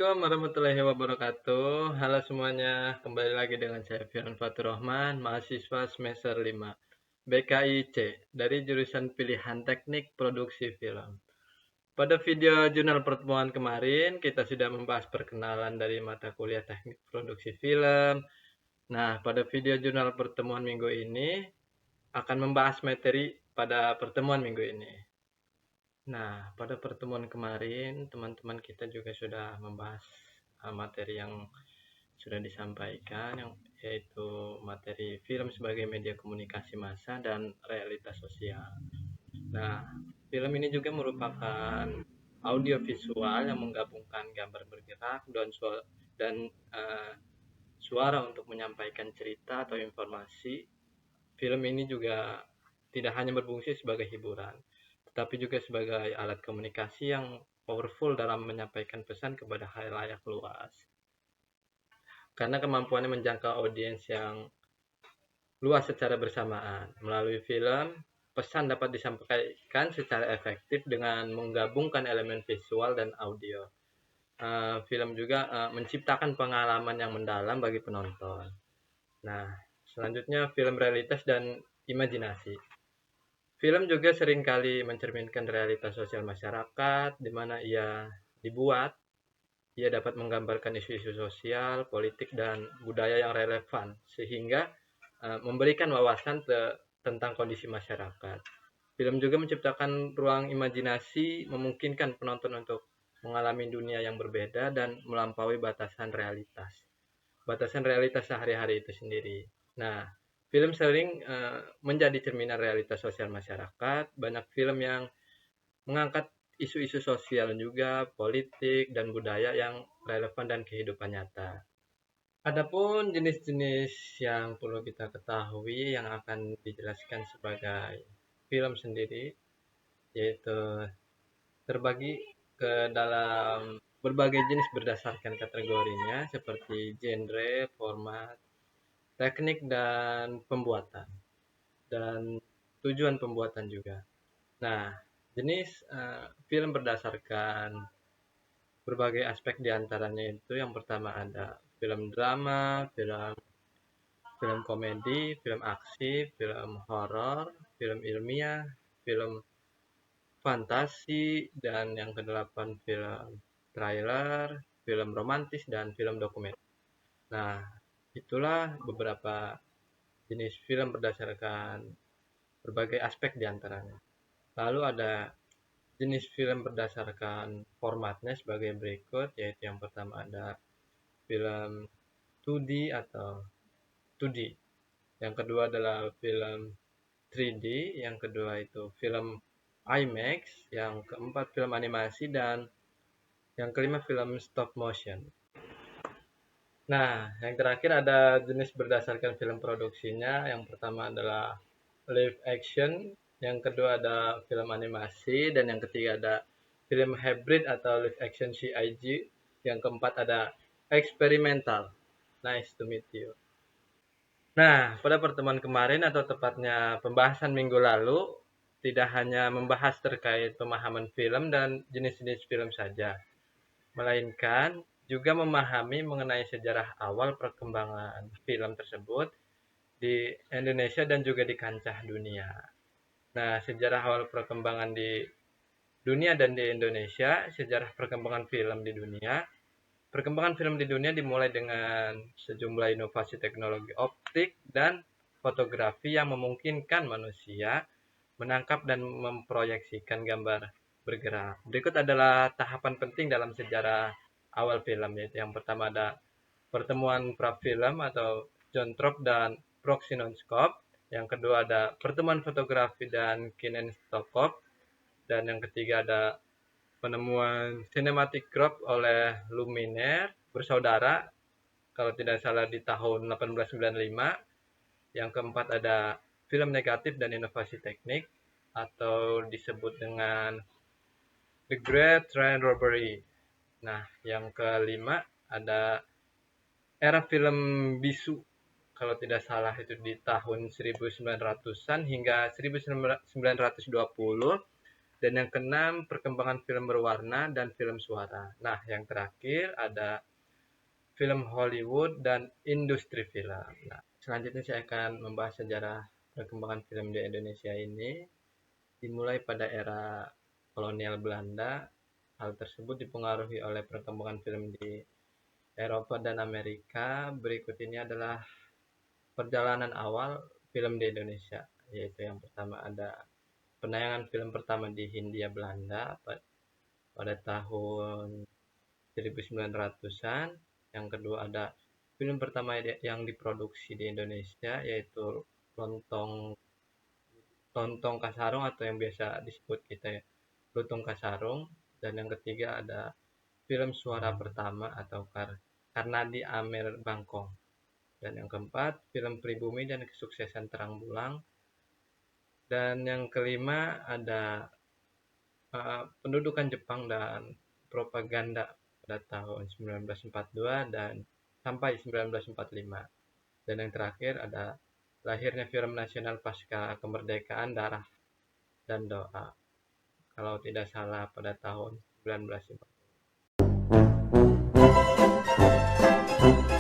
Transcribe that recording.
Assalamualaikum warahmatullahi wabarakatuh. Halo semuanya, kembali lagi dengan saya Firman Fatur Rahman, mahasiswa semester 5 BKIC dari jurusan pilihan Teknik Produksi Film. Pada video jurnal pertemuan kemarin, kita sudah membahas perkenalan dari mata kuliah Teknik Produksi Film. Nah, pada video jurnal pertemuan minggu ini akan membahas materi pada pertemuan minggu ini. Nah, pada pertemuan kemarin, teman-teman kita juga sudah membahas materi yang sudah disampaikan, yaitu materi film sebagai media komunikasi massa dan realitas sosial. Nah, film ini juga merupakan audio visual yang menggabungkan gambar bergerak dan suara untuk menyampaikan cerita atau informasi. Film ini juga tidak hanya berfungsi sebagai hiburan, tetapi juga sebagai alat komunikasi yang powerful dalam menyampaikan pesan kepada khalayak luas. Karena kemampuannya menjangkau audiens yang luas secara bersamaan. Melalui film, pesan dapat disampaikan secara efektif dengan menggabungkan elemen visual dan audio. Film juga menciptakan pengalaman yang mendalam bagi penonton. Nah, selanjutnya film realitas dan imajinasi. Film juga seringkali mencerminkan realitas sosial masyarakat, di mana ia dapat menggambarkan isu-isu sosial, politik, dan budaya yang relevan, sehingga memberikan wawasan tentang kondisi masyarakat. Film juga menciptakan ruang imajinasi, memungkinkan penonton untuk mengalami dunia yang berbeda dan melampaui batasan realitas sehari-hari itu sendiri. Nah, film sering menjadi cerminan realitas sosial masyarakat. Banyak film yang mengangkat isu-isu sosial juga, politik, dan budaya yang relevan dan kehidupan nyata. Adapun jenis-jenis yang perlu kita ketahui yang akan dijelaskan sebagai film sendiri, yaitu terbagi ke dalam berbagai jenis berdasarkan kategorinya, seperti genre, format, teknik, dan pembuatan, dan tujuan pembuatan juga. Nah, jenis film berdasarkan berbagai aspek diantaranya itu yang pertama ada film drama, film komedi, film aksi, film horor, film ilmiah, film fantasi, dan yang kedelapan film trailer, film romantis, dan film dokumenter. Nah, itulah beberapa jenis film berdasarkan berbagai aspek diantaranya. Lalu ada jenis film berdasarkan formatnya sebagai berikut, yaitu yang pertama ada film 2D atau 2D. Yang kedua adalah film 3D, yang kedua itu film IMAX, yang keempat film animasi, dan yang kelima film stop motion. Nah, yang terakhir ada jenis berdasarkan film produksinya. Yang pertama adalah live action, yang kedua ada film animasi, dan yang ketiga ada film hybrid atau live action CIG, yang keempat ada eksperimental. Nice to meet you. Nah, pada pertemuan kemarin atau tepatnya pembahasan minggu lalu, tidak hanya membahas terkait pemahaman film dan jenis-jenis film saja, melainkan juga memahami mengenai sejarah awal perkembangan film tersebut di Indonesia dan juga di kancah dunia. Nah, sejarah awal perkembangan di dunia dan di Indonesia, sejarah perkembangan film di dunia. Perkembangan film di dunia dimulai dengan sejumlah inovasi teknologi optik dan fotografi yang memungkinkan manusia menangkap dan memproyeksikan gambar bergerak. Berikut adalah tahapan penting dalam sejarah awal film, yaitu yang pertama ada pertemuan prafilm atau Jontrop dan Proxynoscope. Yang kedua ada pertemuan fotografi dan kinestoscope. Dan yang ketiga ada penemuan cinematic crop oleh Lumiere bersaudara, kalau tidak salah di tahun 1895. Yang keempat ada film negatif dan inovasi teknik, atau disebut dengan The Great Train Robbery. Nah, yang kelima ada era film bisu, kalau tidak salah itu di tahun 1900-an hingga 1920. Dan yang keenam, perkembangan film berwarna dan film suara. Nah, yang terakhir ada film Hollywood dan industri film. Nah, selanjutnya saya akan membahas sejarah perkembangan film di Indonesia ini. Dimulai pada era kolonial Belanda, hal tersebut dipengaruhi oleh perkembangan film di Eropa dan Amerika. Berikut ini adalah perjalanan awal film di Indonesia, yaitu yang pertama ada penayangan film pertama di Hindia Belanda pada tahun 1900-an. Yang kedua ada film pertama yang diproduksi di Indonesia, yaitu Lontong Lontong Kasarung atau yang biasa disebut kita ya, Lutung Kasarung. Dan yang ketiga ada film suara pertama atau Karnadi Amer Bangkong. Dan yang keempat, film Pribumi dan Kesuksesan Terang Bulang. Dan yang kelima ada pendudukan Jepang dan propaganda pada tahun 1942 dan sampai 1945. Dan yang terakhir ada lahirnya film nasional pasca kemerdekaan Darah dan Doa, kalau tidak salah pada tahun 1950.